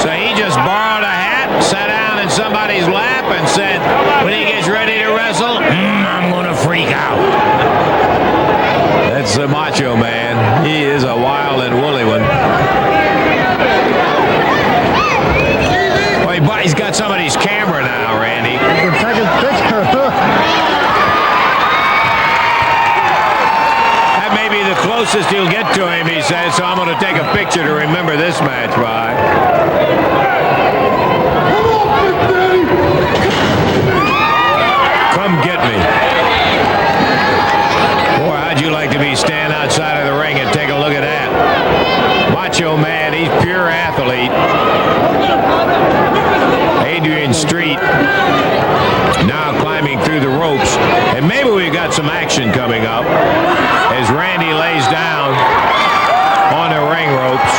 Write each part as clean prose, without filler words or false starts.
So he just borrowed a hat, sat down in somebody's lap, and said, when he gets ready to wrestle, I'm going to freak out. That's the Macho Man. He is a wild and woolly one. Well, he's got somebody's camera now, Randy. You can take his picture. That may be the closest he'll get to him, he says, so I'm going to take a picture to remember this match by. Come get me. Boy, how'd you like to be standing outside of the ring and take a look at that? Macho Man, he's pure athlete. Adrian Street now climbing through the ropes, and maybe we've got some action coming up as Randy lays down on the ring ropes.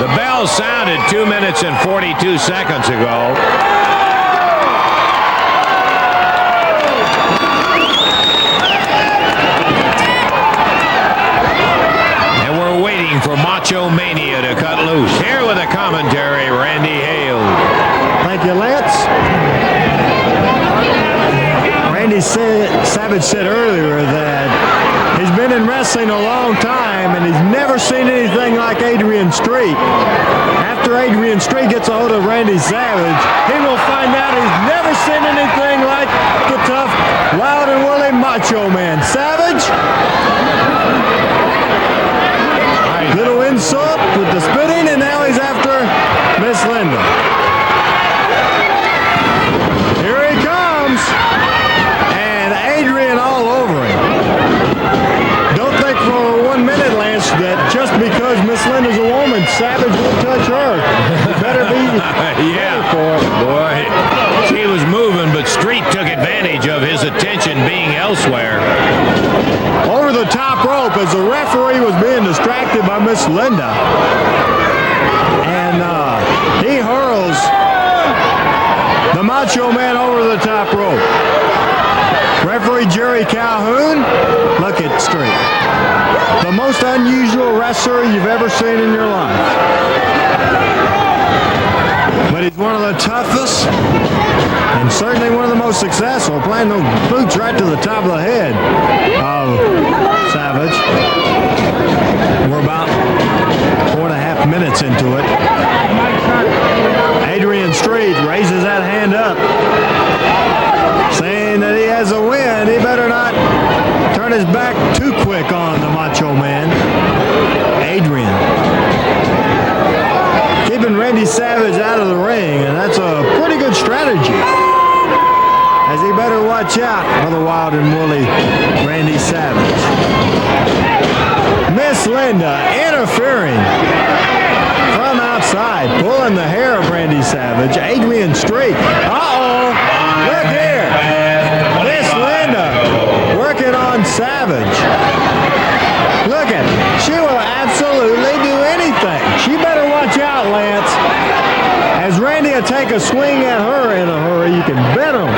The bell sounded 2 minutes and 42 seconds ago. For Macho Mania to cut loose. Here with a commentary, Randy Hale. Thank you, Lance. Savage said earlier that he's been in wrestling a long time and he's never seen anything like Adrian Street. After Adrian Street gets a hold of Randy Savage, he will find out he's never seen anything like the tough, wild and woolly Macho Man. Savage? Little insult with the spitting, and now he's after Miss Linda. Here he comes, and Adrian all over him. Don't think for 1 minute, Lance, that just because Miss Linda's a woman, Savage won't touch her. You better be yeah, for it. Boy, she was moving, but Street took advantage of his attention being elsewhere. Over the top rope as the referee was being distracted by Miss Linda. And he hurls the Macho Man over the top rope. Referee Jerry Calhoun, look at Street. The most unusual wrestler you've ever seen in your life. But he's one of the toughest and certainly one of the most successful, playing those boots right to the top of the head of Savage. We're about 4.5 minutes into it. Adrian Street raises that hand up, saying that he has a win. He better not turn his back too quick on the Macho Man. Adrian keeping Randy Savage out of the ring, and that's a pretty good strategy, as he better watch out for the wild and woolly Randy Savage. Miss Linda interfering from outside, pulling the hair of Randy Savage. Adrian Street. Uh-oh. Look here. Miss Linda working on Savage. Look at her. She will absolutely do anything. She better watch out, Lance. As Randy will take a swing at her in a hurry, you can bet him.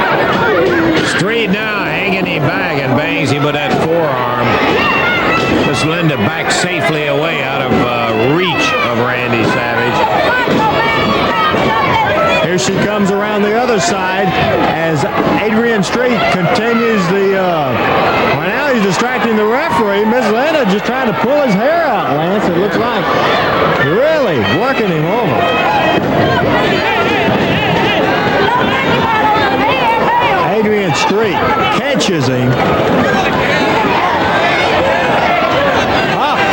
Street now hanging him back and bangs him with that forearm. Miss Linda back safely away out of reach of Randy Savage. Here she comes around the other side as Adrian Street continues the... well, now he's distracting the referee. Miss Linda just trying to pull his hair out, Lance. It looks like really working him over. Adrian Street catches him.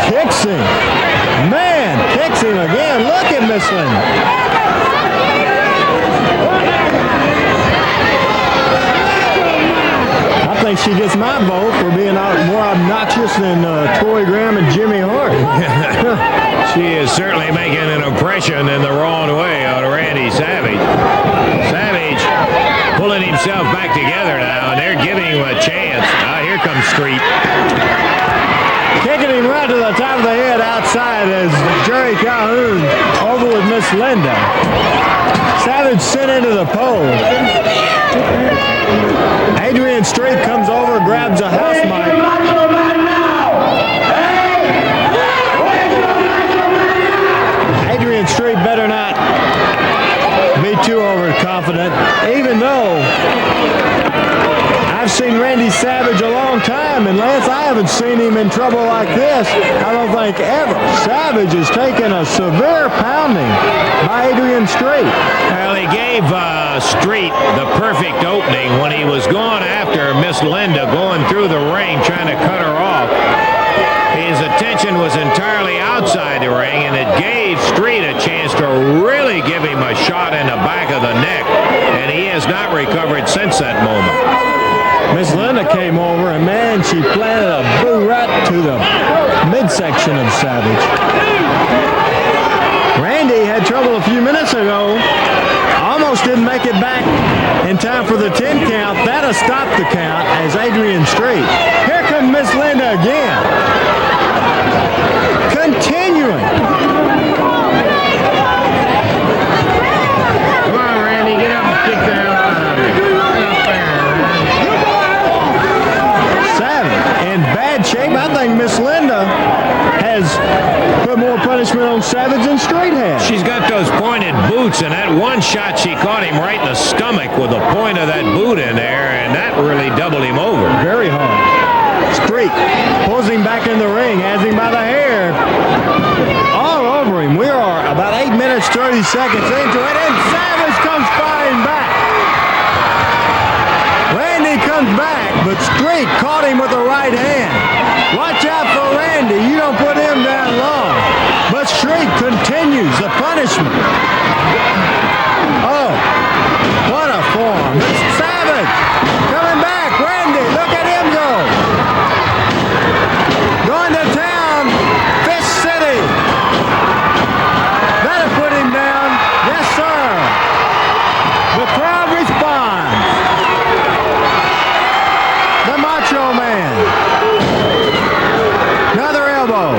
Kicks him. Man, kicks him again. Look at Miss Linda. I think she gets my vote for being more obnoxious than Troy Graham and Jimmy Hart. She is certainly making an impression in the wrong way on Randy Savage. Savage pulling himself back together now, and they're giving him a chance. Here comes Street. Kicking him right to the top of the head outside as Jerry Calhoun over with Miss Linda. Savage sent into the pole. Adrian Street comes over, grabs a house mic. Adrian Street better haven't seen him in trouble like this, I don't think ever. Savage has taken a severe pounding by Adrian Street. Well, he gave Street the perfect opening when he was going after Miss Linda, going through the ring, trying to cut her off. His attention was entirely outside the ring, and it gave Street a chance to really give him a shot in the back of the neck, and he has not recovered since that moment. Miss Linda came over, and man, she planted a boot right to the midsection of Savage. Randy had trouble a few minutes ago. Almost didn't make it back in time for the 10 count. That'll stop the count as Adrian Street. Here comes Miss Linda again. Continuing. Come on, Randy, get up and kick the hell out of him. Savage in bad shape. I think Miss Linda has put more punishment on Savage than Street has. She's got those pointed boots, and that one shot she caught him right in the stomach with the point of that boot in there, and that really doubled him over. Very hard. Street pulls him back in the ring, has him by the hair. All over him. We are about 8 minutes, 30 seconds into it, and Savage comes fighting back. Randy comes back, but Street caught him with the right hand. Watch out for Randy. You don't put him down long. But Street continues the punishment. Oh, what a form. Savage coming back. Randy, look at him go. Going to town. Fish City. That'll put him down. Yes, sir. The crowd responds. The Macho Man. Another elbow.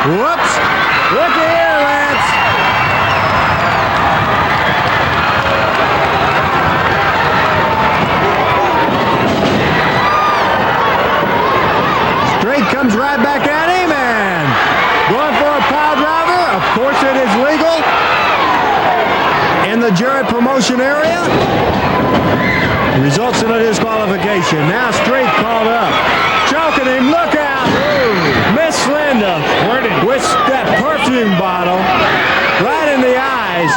Whoops. Look here, Lance. Street comes right back at him and going for a pile driver. Of course it is legal in the Jarrett promotion area. Results in a disqualification. Now Street called up. Choking him. Look out. Miss Linda with that perfume bottle right in the eyes.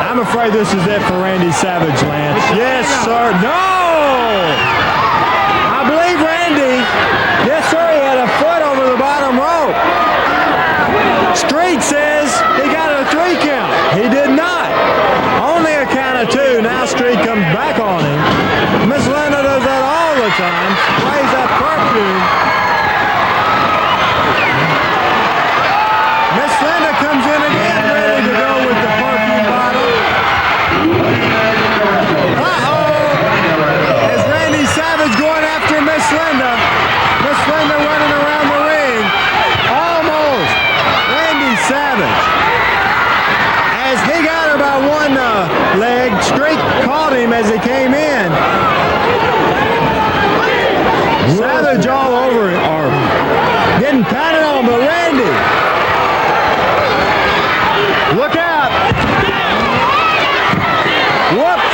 I'm afraid this is it for Randy Savage, Lance. Yes, sir. No! I believe Randy. Yes, sir. He had a foot over the bottom rope. Street says he got a 3 count. He did not. Only a count of 2. Now Street comes back on him. Miss Linda does that all the time. Sprays that perfume. Miss Linda comes in again, ready to go with the perfume bottle. Uh-oh! As Randy Savage going after Miss Linda. Miss Linda running around the ring. Almost. Randy Savage. As he got her by one leg, Street caught him as he came in. Savage all over it, or getting patted on, but Randy. Look out. Whoops.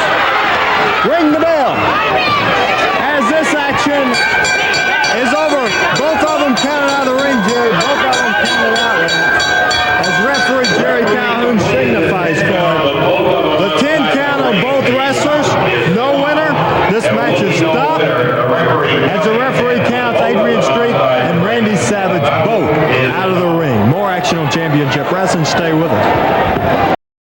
Ring the bell. As this action is over, both of them counted out of the ring, Jerry. Both of them counted out. As referee Jerry Calhoun signifies for it. The 10 count on both wrestlers. No winner. This match is stopped. As the referee counts Adrian Street and Randy Savage both out of the ring. More action on Championship Wrestling. Stay with us.